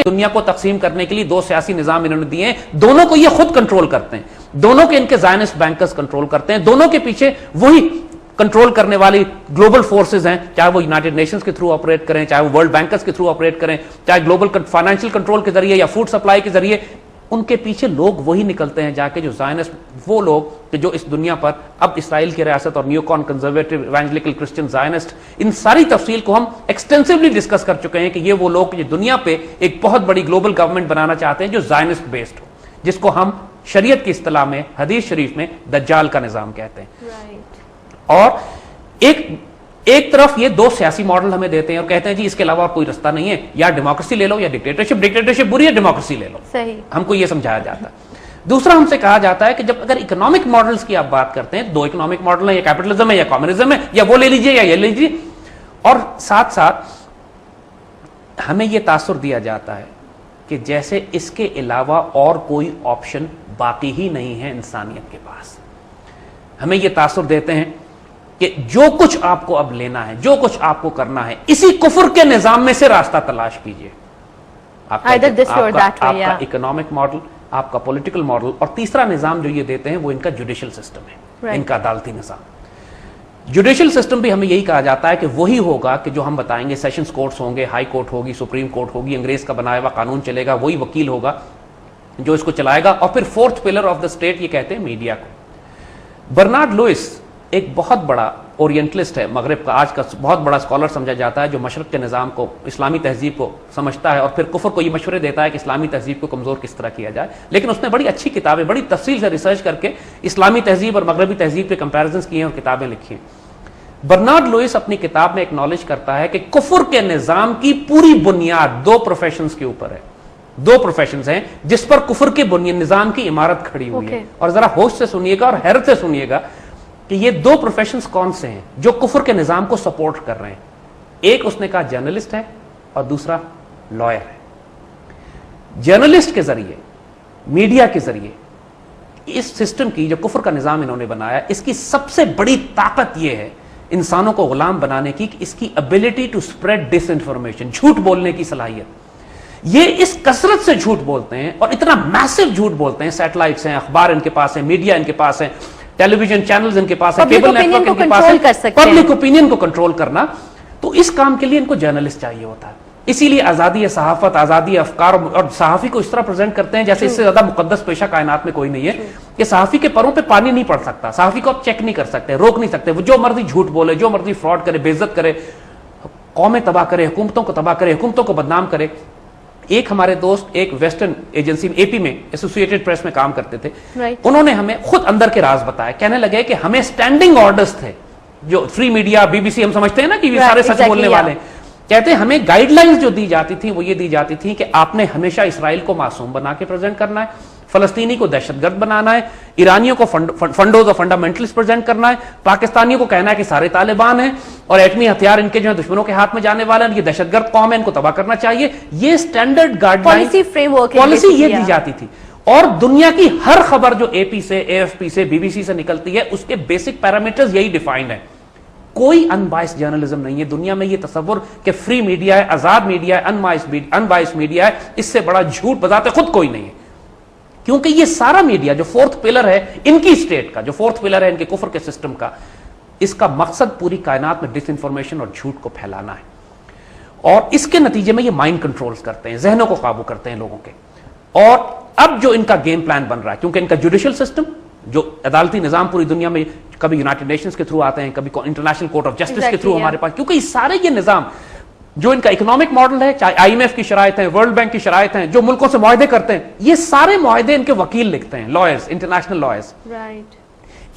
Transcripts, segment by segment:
دنیا کو تقسیم کرنے کے لیے دو سیاسی نظام انہوں نے دیے ہیں, دونوں کو یہ خود کنٹرول کرتے ہیں, دونوں کے ان کے زائنسٹ بینکرز کنٹرول کرتے ہیں, دونوں کے پیچھے وہی کنٹرول کرنے والی گلوبل فورسز ہیں, چاہے وہ یونائٹڈ نیشنز کے تھرو آپریٹ کریں, چاہے وہ ورلڈ بینکرز کے تھرو آپریٹ کریں, چاہے گلوبل فائنینشیل کنٹرول کے ذریعے یا فوڈ سپلائی کے ذریعے, ان کے پیچھے لوگ وہی نکلتے ہیں جا کے جو زائنسٹ, وہ لوگ کہ جو اس دنیا پر اب اسرائیل کی ریاست اور نیوکون کنزرویٹو ایونجلیکل کرسچن زائنسٹ, ان ساری تفصیل کو ہم ایکسٹینسولی ڈسکس کر چکے ہیں کہ یہ وہ لوگ جو دنیا پہ ایک بہت بڑی گلوبل گورنمنٹ بنانا چاہتے ہیں جو زائنسٹ بیسڈ ہو, جس کو ہم شریعت کی اصطلاح میں حدیث شریف میں دجال کا نظام کہتے ہیں. اور ایک طرف یہ دو سیاسی ماڈل ہمیں دیتے ہیں اور کہتے ہیں جی اس کے علاوہ اور کوئی رستہ نہیں ہے, یا ڈیموکریسی لے لو یا ڈکٹیٹرشپ بری ہے, ڈیموکریسی لے لو, ہم کو یہ سمجھایا جاتا ہے. دوسرا ہم سے کہا جاتا ہے کہ جب اگر اکنامک ماڈلز کی آپ بات کرتے ہیں, دو اکنامک ماڈل ہیں, یا کیپٹلزم ہے یا کمیونزم ہے, یا وہ لے لیجئے یا یہ لے لیجئے, اور ساتھ ساتھ ہمیں یہ تاثر دیا جاتا ہے کہ جیسے اس کے علاوہ اور کوئی آپشن باقی ہی نہیں ہے انسانیت کے پاس. ہمیں یہ تاثر دیتے ہیں کہ جو کچھ آپ کو اب لینا ہے, جو کچھ آپ کو کرنا ہے, اسی کفر کے نظام میں سے راستہ تلاش کیجئے. آپ کا اکنامک ماڈل, آپ کا پولیٹیکل ماڈل, اور تیسرا نظام جو یہ دیتے ہیں وہ ان کا جوڈیشل سسٹم ہے, ان کا عدالتی نظام. جوڈیشل سسٹم بھی ہمیں یہی کہا جاتا ہے کہ وہی ہوگا کہ جو ہم بتائیں گے, سیشنز کورٹس ہوں گے, ہائی کورٹ ہوگی, سپریم کورٹ ہوگی, انگریز کا بنایا ہوا قانون چلے گا, وہی وکیل ہوگا جو اس کو چلائے گا. اور پھر fourth pillar of the state یہ کہتے ہیں میڈیا کو. برنارڈ لوئس ایک بہت بڑا اورینٹلسٹ ہے, مغرب کا آج کا بہت بڑا اسکالر سمجھا جاتا ہے, جو مشرق کے نظام کو, اسلامی تہذیب کو سمجھتا ہے اور پھر کفر کو یہ مشورے دیتا ہے کہ اسلامی تہذیب کو کمزور کس طرح کیا جائے. لیکن اس نے بڑی اچھی کتابیں, بڑی تفصیل سے ریسرچ کر کے اسلامی تہذیب اور مغربی تہذیب کے کمپیریزنز کیے ہیں اور کتابیں لکھی ہیں. برنارڈ لوئس اپنی کتاب میں ایکنالج کرتا ہے کہ کفر کے نظام کی پوری بنیاد دو پروفیشنز کے اوپر ہے. دو پروفیشنز ہیں جس پر کفر کے نظام کی عمارت کھڑی ہوئی ہے. اور ذرا ہوش سے سنیے گا اور حیرت سے سنیے گا کہ یہ دو پروفیشنز کون سے ہیں جو کفر کے نظام کو سپورٹ کر رہے ہیں. ایک اس نے کہا جرنلسٹ ہے اور دوسرا لائر ہے. جرنلسٹ کے ذریعے, میڈیا کے ذریعے اس سسٹم کی, جو کفر کا نظام انہوں نے بنایا, اس کی سب سے بڑی طاقت یہ ہے انسانوں کو غلام بنانے کی کہ اس کی ability to spread disinformation, جھوٹ بولنے کی صلاحیت. یہ اس کثرت سے جھوٹ بولتے ہیں اور اتنا میسو جھوٹ بولتے ہیں, سیٹلائٹس ہیں, اخبار ان کے پاس ہیں, میڈیا ان کے پاس ہیں, ٹیلی ویژن چینلز ان کے پاس ہیں, کیبل نیٹ ورک ان کے پاس ہے, پبلک اوپینین کو کنٹرول کرنا. تو اس کام کے لیے ان کو جرنلسٹ چاہیے ہوتا ہے. اسی لیے آزادی صحافت, آزادی افکار, اور صحافی کو اس طرح پریزنٹ کرتے ہیں جیسے اس سے زیادہ مقدس پیشہ کائنات میں کوئی نہیں ہے کہ صحافی کے پروں پہ پانی نہیں پڑ سکتا, صحافی کو آپ چیک نہیں کر سکتے, روک نہیں سکتے, وہ جو مرضی جھوٹ بولے, جو مرضی فراڈ کرے, بے عزت کرے, قومیں تباہ کرے, حکومتوں کو تباہ کرے, حکومتوں کو بدنام کرے. ایک ہمارے دوست ایک ویسٹرن ایجنسی اے پی میں ایسوسیٹڈ پریس میں کام کرتے تھے, انہوں نے ہمیں خود اندر کے راز بتایا. کہنے لگے کہ ہمیں اسٹینڈنگ آرڈرز تھے, جو free media, B B C ہم سمجھتے ہیں نا کہ یہ سارے سچ بولنے والے ہیں, کہتے ہیں ہمیں گائیڈ لائنز جو دی جاتی تھی وہ یہ دی جاتی تھی کہ آپ نے ہمیشہ اسرائیل کو معصوم بنا کے پریزنٹ کرنا ہے, فلسطینی کو دہشت گرد بنانا ہے, ایرانیوں کو فنڈوز اور فنڈامنٹلسٹ پریزنٹ کرنا ہے, پاکستانیوں کو کہنا ہے کہ سارے طالبان ہیں اور ایٹمی ہتھیار ان کے جو ہے دشمنوں کے ہاتھ میں جانے والے ہیں, یہ دہشت گرد قوم ہے, ان کو تباہ کرنا چاہیے. یہ اسٹینڈرڈ گائیڈ لائن پالیسی یہ دی جاتی تھی. اور دنیا کی ہر خبر جو اے پی سے, اے ایف پی سے, بی بی سی سے نکلتی ہے, اس کے بیسک پیرامیٹرز یہی ڈیفائنڈ ہے. کوئی ان بائس جرنلزم نہیں ہے دنیا میں. یہ تصور کہ فری میڈیا ہے, آزاد میڈیا ہے, ان بائس میڈیا ہے, اس سے بڑا جھوٹ بذات خود کوئی نہیں ہے. کیونکہ یہ سارا میڈیا جو فورتھ پلر ہے ان کی اسٹیٹ کا, جو فورتھ پلر ہے ان کے کفر کے سسٹم کا, اس کا مقصد پوری کائنات میں ڈس انفارمیشن اور جھوٹ کو پھیلانا ہے. اور اس کے نتیجے میں یہ مائنڈ کنٹرولز کرتے ہیں, ذہنوں کو قابو کرتے ہیں لوگوں کے. اور اب جو ان کا گیم پلان بن رہا ہے, کیونکہ ان کا جوڈیشل سسٹم, جو عدالتی نظام پوری دنیا میں کبھی یونائٹڈ نیشنز کے تھرو آتے ہیں, کبھی انٹرنیشنل کورٹ آف جسٹس کے تھرو ہمارے پاس, کیونکہ یہ سارے یہ نظام, جو ان کا اکنامک ماڈل ہے, چاہے آئی ایم ایف کی شرائط ہیں, ورلڈ بینک کی شرائط ہیں, جو ملکوں سے معاہدے کرتے ہیں, یہ سارے معاہدے ان کے وکیل لکھتے ہیں, لائرز, انٹرنیشنل لائرز.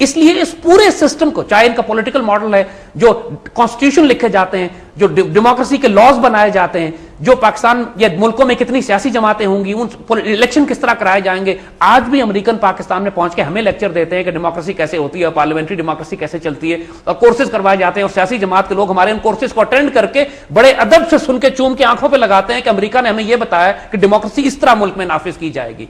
اس لیے اس پورے سسٹم کو, چاہے ان کا پولیٹیکل ماڈل ہے, جو کانسٹیٹیوشن لکھے جاتے ہیں, جو ڈیموکریسی کے لاز بنائے جاتے ہیں, جو پاکستان یا ملکوں میں کتنی سیاسی جماعتیں ہوں گی, ان الیکشن کس طرح کرائے جائیں گے, آج بھی امریکن پاکستان میں پہنچ کے ہمیں لیکچر دیتے ہیں کہ ڈیموکریسی کیسے ہوتی ہے, پارلیمنٹری ڈیموکریسی کیسے چلتی ہے, اور کورسز کروائے جاتے ہیں, اور سیاسی جماعت کے لوگ ہمارے ان کورسز کو اٹینڈ کر کے بڑے ادب سے سن کے چوم کے آنکھوں پہ لگاتے ہیں کہ امریکہ نے ہمیں یہ بتایا کہ ڈیموکریسی اس طرح ملک میں نافذ کی جائے گی.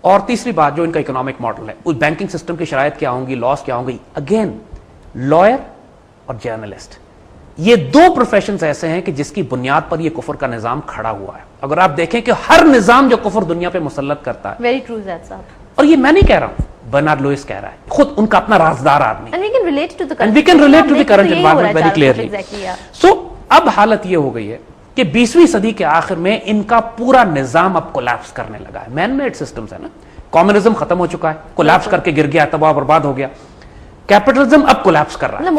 اور تیسری بات جو ان کا اکنامک ماڈل ہے, اس بینکنگ سسٹم کی شرائط کیا ہوں گی, لاس کیا ہوں گی, اگین لائر اور جرنلسٹ, یہ دو پروفیشنز ایسے ہیں کہ جس کی بنیاد پر یہ کفر کا نظام کھڑا ہوا ہے. اگر آپ دیکھیں کہ ہر نظام جو کفر دنیا پہ مسلط کرتا ہے, ویری ٹرو زید صاحب, اور یہ میں نہیں کہہ رہا ہوں, برنارڈ لوئس کہہ رہا ہے, خود ان کا اپنا رازدار آدمی, and we can relate to the and we can relate to the current environment very clearly. So اب حالت یہ ہو گئی ہے کہ 20ویں صدی کے آخر میں ان کا پورا نظام اب کولیپس کرنے لگا ہے. مین میڈ سسٹمز ہے نا, کمیونزم ختم ہو چکا ہے, کولیپس کر کے گر گیا, تباہ برباد ہو گیا. کیپٹلزم اب کولیپس کر رہا ہے.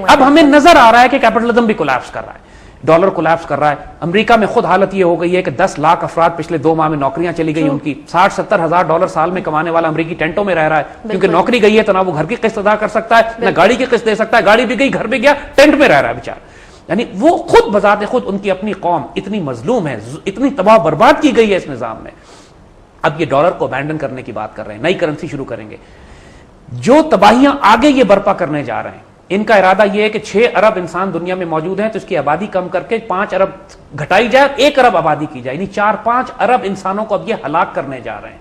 اب ہمیں نظر آ رہا ہے کہ کیپٹلزم بھی کولیپس کر رہا ہے, ڈالر کولیپس کر رہا ہے. امریکہ میں خود حالت یہ ہو گئی ہے کہ 10 لاکھ افراد پچھلے 2 ماہ میں نوکریاں چلی گئی ان کی. 60-70 ہزار ڈالر سال میں کمانے والا امریکی ٹینٹوں میں رہ رہا ہے, کیونکہ نوکری گئی ہے تو نہ وہ گھر کی قسط ادا کر سکتا ہے, نہ گاڑی کی قسط دے سکتا ہے. گاڑی بھی گئی, گھر بھی گیا, ٹینٹ میں رہ رہا ہے بیچارہ. یعنی وہ خود بذات خود ان کی اپنی قوم اتنی مظلوم ہے, اتنی تباہ برباد کی گئی ہے اس نظام میں. اب یہ ڈالر کو ابینڈن کرنے کی بات کر رہے ہیں, نئی کرنسی شروع کریں گے. جو تباہیاں آگے یہ برپا کرنے جا رہے ہیں, ان کا ارادہ یہ ہے کہ 6 ارب انسان دنیا میں موجود ہیں تو اس کی آبادی کم کر کے 5 ارب گھٹائی جائے, 1 ارب آبادی کی جائے. یعنی 4-5 ارب انسانوں کو اب یہ ہلاک کرنے جا رہے ہیں.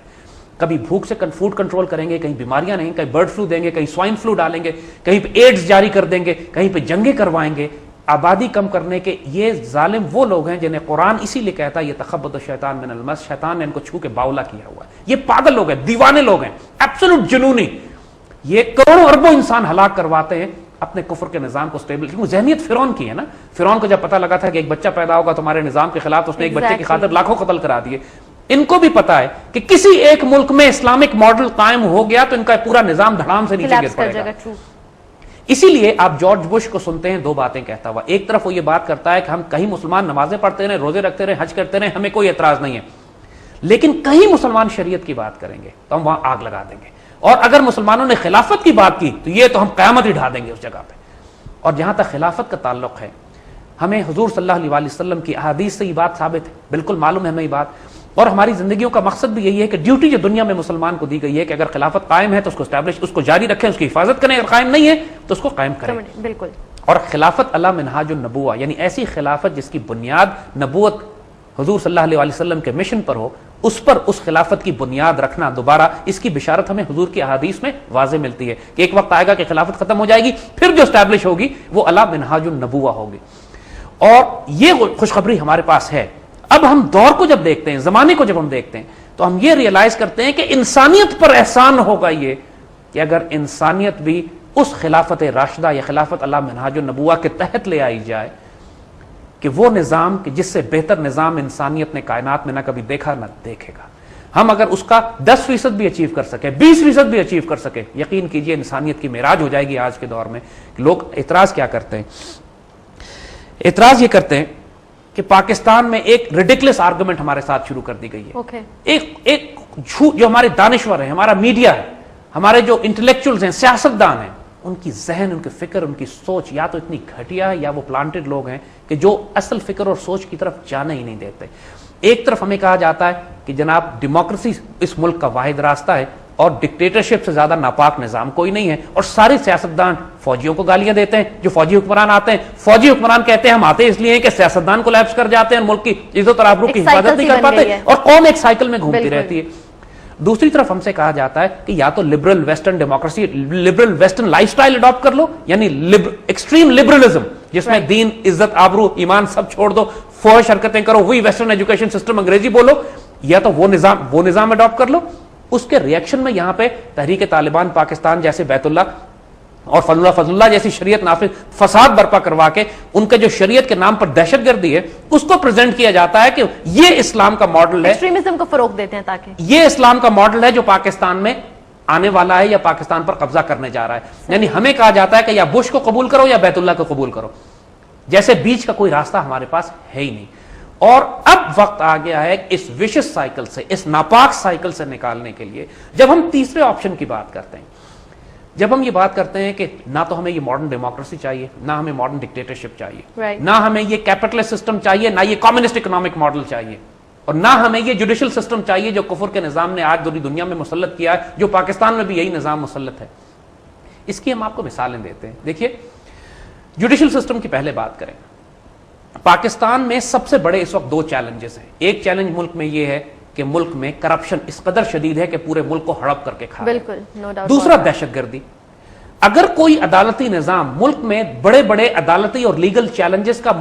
کبھی بھوک سے فوڈ کنٹرول کریں گے, کہیں بیماریاں نہیں, کہیں برڈ فلو دیں گے, کہیں سوائن فلو ڈالیں گے, کہیں پہ ایڈز جاری کر دیں گے, کہیں پہ جنگیں کروائیں گے. آبادی کم کرنے کے یہ ظالم وہ لوگ ہیں جنہیں قرآن اسی لیے کہتا ہے یہ تخبط الشیطان من المس, شیطان نے ان کو چھو کے باولا کیا ہوا ہے. یہ پاگل لوگ ہیں, دیوانے لوگ ہیں, ایبسولوٹ جنونی. یہ کروڑوں اربوں انسان ہلاک کرواتے ہیں اپنے کفر کے نظام کو سٹیبل. کیونکہ ذہنیت فرعون کی ہے نا. فرعون کو جب پتہ لگا تھا کہ ایک بچہ پیدا ہوگا تمہارے نظام کے خلاف, اس نے ایک بچے کی خاطر لاکھوں قتل کرا دیے. ان کو بھی پتا ہے کہ کسی ایک ملک میں اسلامک ماڈل قائم ہو گیا تو ان کا پورا نظام دھڑام سے نیچے گر پڑے گا. اسی لیے آپ جارج بش کو سنتے ہیں 2 باتیں کہتا ہوا. ایک طرف وہ یہ بات کرتا ہے کہ ہم کہیں مسلمان نمازیں پڑھتے رہیں, روزے رکھتے رہیں, حج کرتے رہیں, ہمیں کوئی اعتراض نہیں ہے, لیکن کہیں مسلمان شریعت کی بات کریں گے تو ہم وہاں آگ لگا دیں گے, اور اگر مسلمانوں نے خلافت کی بات کی تو یہ تو ہم قیامت ہی ڈھا دیں گے اس جگہ پہ. اور جہاں تک خلافت کا تعلق ہے, ہمیں حضور صلی اللہ علیہ وسلم کی احادیث سے یہ بات ثابت ہے, بالکل معلوم ہے ہمیں یہ بات. اور ہماری زندگیوں کا مقصد بھی یہی ہے کہ ڈیوٹی جو دنیا میں مسلمان کو دی گئی ہے کہ اگر خلافت قائم ہے تو اس کو اسٹیبلش, اس کو جاری رکھیں, اس کی حفاظت کریں, اگر قائم نہیں ہے تو اس کو قائم کریں. بالکل. اور خلافت علی منہاج النبوہ, یعنی ایسی خلافت جس کی بنیاد نبوت حضور صلی اللہ علیہ وسلم کے مشن پر ہو, اس پر اس خلافت کی بنیاد رکھنا دوبارہ, اس کی بشارت ہمیں حضور کی احادیث میں واضح ملتی ہے کہ ایک وقت آئے گا کہ خلافت ختم ہو جائے گی, پھر جو اسٹیبلش ہوگی وہ علی منہاج النبوہ ہوگی. اور یہ خوشخبری ہمارے پاس ہے. اب ہم دور کو جب دیکھتے ہیں, زمانے کو جب ہم دیکھتے ہیں, تو ہم یہ ریئلائز کرتے ہیں کہ انسانیت پر احسان ہوگا یہ کہ اگر انسانیت بھی اس خلافت راشدہ یا خلافت علی منہاج النبوہ کے تحت لے آئی جائے, کہ وہ نظام کہ جس سے بہتر نظام انسانیت نے کائنات میں نہ کبھی دیکھا نہ دیکھے گا, ہم اگر اس کا 10% بھی اچیو کر سکے, 20% بھی اچیو کر سکے, یقین کیجئے انسانیت کی معراج ہو جائے گی. آج کے دور میں لوگ اعتراض کیا کرتے ہیں, اعتراض یہ کرتے ہیں کہ پاکستان میں ایک ریڈیکلس آرگومنٹ ہمارے ساتھ شروع کر دی گئی ہے. ایک جھوٹ, جو ہمارے دانشور ہیں, ہمارا میڈیا ہے, ہمارے جو انٹلیکچوئلز ہیں, سیاستدان ہیں, ان کی ذہن, ان کی فکر, ان کی سوچ یا تو اتنی گھٹیا ہے یا وہ پلانٹڈ لوگ ہیں کہ جو اصل فکر اور سوچ کی طرف جانا ہی نہیں دیتے. ایک طرف ہمیں کہا جاتا ہے کہ جناب ڈیموکریسی اس ملک کا واحد راستہ ہے اور ڈکٹیٹرشپ سے زیادہ ناپاک نظام کوئی نہیں ہے, اور سارے سیاستدان فوجیوں کو گالیاں دیتے ہیں. جو فوجی حکمران آتے ہیں, فوجی حکمران کہتے ہیں ہم آتے اس لیے ہیں کہ سیاستدان کو لیپس کر جاتے ہیں, ملک کی عزت اور آبرو کی حفاظت نہیں کر پاتے, اور قوم ایک سائیکل میں گھومتی رہتی ہے. دوسری طرف ہم سے کہا جاتا ہے کہ یا تو liberal western democracy, liberal western life style adopt کر لو, یعنی ایکسٹریم لبرلزم جس میں دین, عزت, آبرو, ایمان سب چھوڑ دو, فوج حرکتیں کرو, وہی ویسٹرن ایجوکیشن سسٹم, انگریزی بولو, یا تو وہ نظام اڈاپٹ کر لو. اس کے ریئیکشن میں یہاں پہ تحریک طالبان پاکستان جیسے بیت اللہ اور فضل اللہ جیسی شریعت نافذ فساد برپا کروا کے ان کے جو شریعت کے نام پر دہشت گردی ہے اس کو پریزنٹ کیا جاتا ہے کہ یہ اسلام کا ماڈل ہے, ایکسٹریمزم کو فروغ دیتے ہیں تاکہ یہ اسلام کا ماڈل ہے جو پاکستان میں آنے والا ہے یا پاکستان پر قبضہ کرنے جا رہا ہے. یعنی ہمیں کہا جاتا ہے کہ یا بش کو قبول کرو یا بیت اللہ کو قبول کرو, جیسے بیچ کا کوئی راستہ ہمارے پاس ہے ہی نہیں. اور اب وقت آ گیا ہے اس وشس سائیکل سے, اس ناپاک سائیکل سے نکالنے کے لیے جب ہم تیسرے آپشن کی بات کرتے ہیں, جب ہم یہ بات کرتے ہیں کہ نہ تو ہمیں یہ ماڈرن ڈیموکریسی چاہیے, نہ ہمیں ماڈرن ڈکٹیٹرشپ چاہیے, نہ ہمیں یہ کیپٹلسٹ سسٹم چاہیے, نہ یہ کمیونسٹ اکنامک ماڈل چاہیے, اور نہ ہمیں یہ جوڈیشل سسٹم چاہیے جو کفر کے نظام نے آج پوری دنیا میں مسلط کیا ہے, جو پاکستان میں بھی یہی نظام مسلط ہے. اس کی ہم آپ کو مثالیں دیتے ہیں. دیکھیے جوڈیشل سسٹم کی پہلے بات کریں. پاکستان میں سب سے بڑے اس وقت 2 چیلنجز ہیں. ایک چیلنج ملک میں یہ ہے کہ ملک میں کرپشن اس قدر شدید ہے کہ پورے ملک کو ہڑپ کر کے کھا رہا ہے. بالکل. دوسرا دہشت گردی. اگر کوئی عدالتی نظام ملک میں بڑے بڑے عدالتی اور لیگل چیلنجز کا